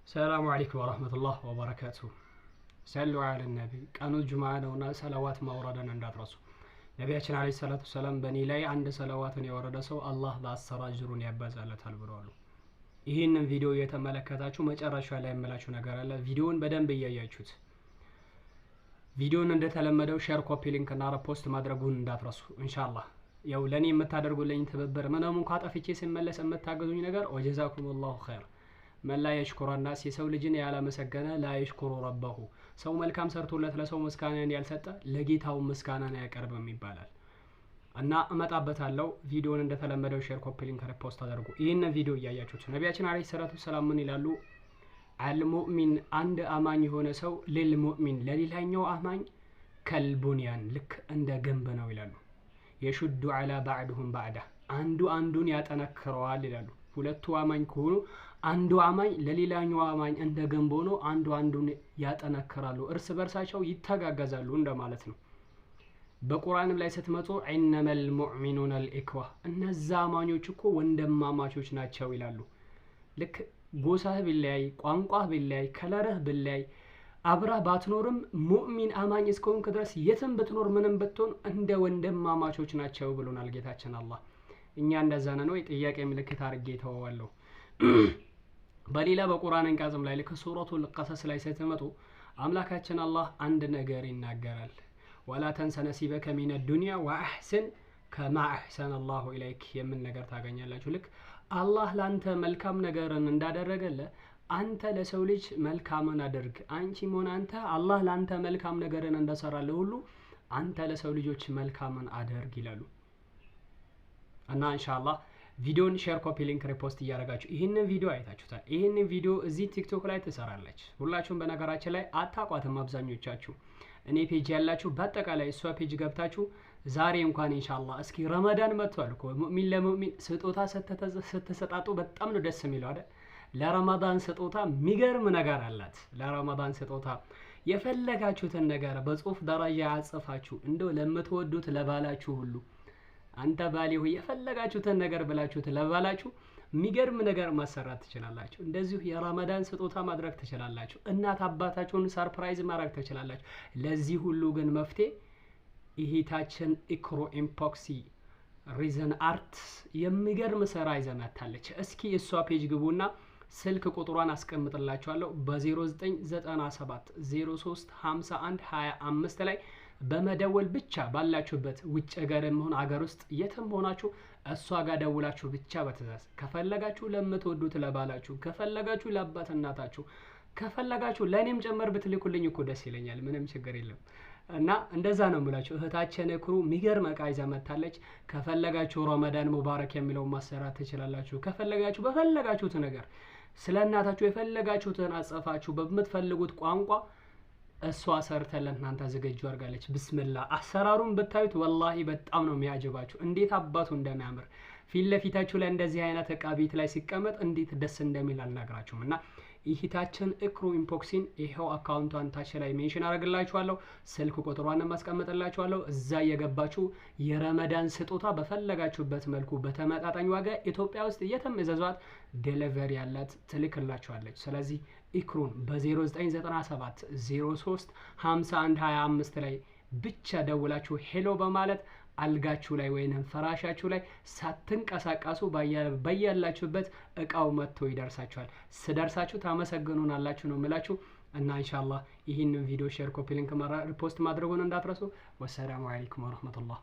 السلام عليكم ورحمة الله وبركاته. سلوا على النبي. كانوا جمعة ونا سلوات ما وردنا ندرسو. نبينا عليه الصلاة والسلام بني لاي عند سلوات يورد سو الله بأسرى جرون يبز على تلبرالو. ይህን ቪዲዮ የተመለከታችሁ መጨረሻ ላይ የምላችሁ ነገር አለ። ቪዲዮውን በደንብ እያያችሁት ቪዲዮውን እንደተለመደው ሼር፣ ኮፒ ሊንክ እና ሪፖስት ማድረጉን እንዳትረሱ ኢንሻአላህ። ያው ለኔ የምታደርጉልኝ ትብብር ምንም እንኳን ጠፍቼ ሲመለስ የምታገዙኝ ነገር ወጀዛኩሙላሁ ኸይር። መላ የሽኩራ الناس የሰው ልጅን ያላመሰገነ ላ ይሽኩሩ ረበሁ። ሰው መልካም ሰርቶለት ለሰው ምስጋናን ያልሰጠ ለጌታው ምስጋናን ያቀርብም ይባላል። እና እመጣበታለሁ። ቪዲዮውን እንደተለመደው ሼር፣ ኮፒ ሊንክ፣ ሪፖስት አድርጉ። ይሄን ቪዲዮ እያያችሁት ነብያችን አለይሂ ሰላቱ ሰላም ምን ይላሉ? አልሙእሚን አንድ አማኝ የሆነ ሰው ለልሙእሚን ለሌላኛው አማኝ ከልቡንያን ልክ እንደ ግንብ ነው ይላሉ። የሹዱ على بعضهم بعضا አንዱ አንዱን ያጠነክረዋል ይላሉ። ሁለቱ አማኝ ከሆኑ አንዱ አማኝ ለሌላኛው አማኝ እንደ ግንብ ሆኖ አንዱ አንዱን ያጠነክራሉ፣ እርስ በርሳቸው ይተጋገዛሉ እንደማለት ነው። በቁርአንም ላይ ስትመጡ ኢነመል ሙእሚኑነ አልኢኽዋ እነዛ አማኞች እኮ ወንድማማቾች ናቸው ይላሉ። ልክ ጎሳህ ቢለያይ፣ ቋንቋህ ቢለያይ፣ ከለርህ ቢለያይ፣ አብረህ ባትኖርም ሙእሚን አማኝ እስከሆንክ ድረስ የትም ብትኖር ምንም ብትሆን እንደ ወንድማማቾች ናቸው ብሎናል ጌታችን አላህ። እኛ እንደዛ ነን ወይ? ጥያቄ ምልክት አድርጌ ተወዋለሁ። በሌላ በቁርአን አንቀጽም ላይ ልክ ሱረቱል ቀሰስ ላይ ስትመጡ አምላካችን አላህ አንድ ነገር ይናገራል። ولا تنسى نصيبك من الدنيا واحسن كما احسن الله اليك የምን ነገር ታገኛላችሁ። ልክ አላህ ላንተ መልካም ነገርን እንዳደረገለ አንተ ለሰው ልጅ መልካምን አድርግ። አንቺም ሆነ አንተ አላህ ላንተ መልካም ነገርን እንደሰራለ ሁሉ አንተ ለሰው ልጆች መልካምን አድርግ ይላሉ። እና ኢንሻአላህ ቪዲዮን ሼር፣ ኮፒ ሊንክ፣ ሪፖስት እያደረጋችሁ ይሄንን ቪዲዮ አይታችሁታል። ይሄንን ቪዲዮ እዚህ ቲክቶክ ላይ ተሰራለች። ሁላችሁም በነገራችን ላይ አታቋትም አብዛኞቻችሁ። እኔ ፔጅ ያላችሁ በአጠቃላይ እሷ ፔጅ ገብታችሁ ዛሬ እንኳን ኢንሻአላህ እስኪ ረመዳን መጥቷል እኮ ሙእሚን ለሙእሚን ስጦታ ስትሰጣጡ በጣም ነው ደስ የሚለው አይደል? ለረመዳን ስጦታ የሚገርም ነገር አላት። ለረመዳን ስጦታ የፈለጋችሁትን ነገር በጽሁፍ ደረጃ ያጽፋችሁ እንደው ለምትወዱት ለባላችሁ ሁሉ አንተ ባሊ ሆይ የፈለጋችሁትን ነገር ብላችሁት ለባላችሁ የሚገርም ነገር ማሰራት ትችላላችሁ። እንደዚሁ የረመዳን ስጦታ ማድረግ ትችላላችሁ። እናት አባታችሁን ሰርፕራይዝ ማድረግ ትችላላችሁ። ለዚህ ሁሉ ግን መፍትሄ እህታችን ኢክሩ ኢምፖክሲ ሪዝን አርት የሚገርም ስራ ይዘመታለች። እስኪ እሷ ፔጅ ግቡና ስልክ ቁጥሯን አስቀምጥላችኋለሁ በ0997 03 51 25 ላይ በመደወል ብቻ ባላችሁበት ውጭ ሀገርም ሆነ ሀገር ውስጥ የትም ሆናችሁ እሷ ጋር ደውላችሁ ብቻ በትዕዛዝ ከፈለጋችሁ ለምትወዱት ለባላችሁ፣ ከፈለጋችሁ ለአባት እናታችሁ፣ ከፈለጋችሁ ለኔም ጨመር ብትልኩልኝ እኮ ደስ ይለኛል። ምንም ችግር የለም። እና እንደዛ ነው የምላችሁ። እህታችን ኢክሩ ሚገርም ዕቃ ይዛ መጣለች። ከፈለጋችሁ ረመዳን ሙባረክ የሚለው ማሰራት ትችላላችሁ። ከፈለጋችሁ በፈለጋችሁት ነገር ስለ እናታችሁ የፈለጋችሁትን አጽፋችሁ በምትፈልጉት ቋንቋ እሷ ሰርተለ እናንተ ዝግጁ አርጋለች። ቢስሚላህ አሰራሩን ብታዩት ወላሂ በጣም ነው የሚያጅባችሁ። እንዴት አባቱ እንደሚያምር ፊት ለፊታችሁ ላይ እንደዚህ አይነት ዕቃ ቤት ላይ ሲቀመጥ እንዴት ደስ እንደሚል አልነግራችሁም። እና ይህታችን ኢክሩ ኢምፖክሲን ይሄው አካውንቷን ታች ላይ ሜንሽን አደርግላችኋለሁ፣ ስልክ ቁጥሯን ማስቀምጥላችኋለሁ። እዛ የገባችሁ የረመዳን ስጦታ በፈለጋችሁበት መልኩ በተመጣጣኝ ዋጋ ኢትዮጵያ ውስጥ የትም እዘዟት፣ ዴሊቨሪ ያላት ትልክላችኋለች። ስለዚህ ኢክሩን በ0997 03 51 25 ላይ ብቻ ደውላችሁ ሄሎ በማለት አልጋችሁ ላይ ወይንም ፈራሻችሁ ላይ ሳትንቀሳቀሱ በያላችሁበት እቃው መጥቶ ይደርሳችኋል። ስደርሳችሁ ታመሰግኑናላችሁ ነው የምላችሁ። እና ኢንሻአላህ ይህንን ቪዲዮ ሼር፣ ኮፒ ሊንክ፣ ሪፖስት ማድረጉን እንዳትረሱ። ወሰላሙ አለይኩም ወራህመቱላህ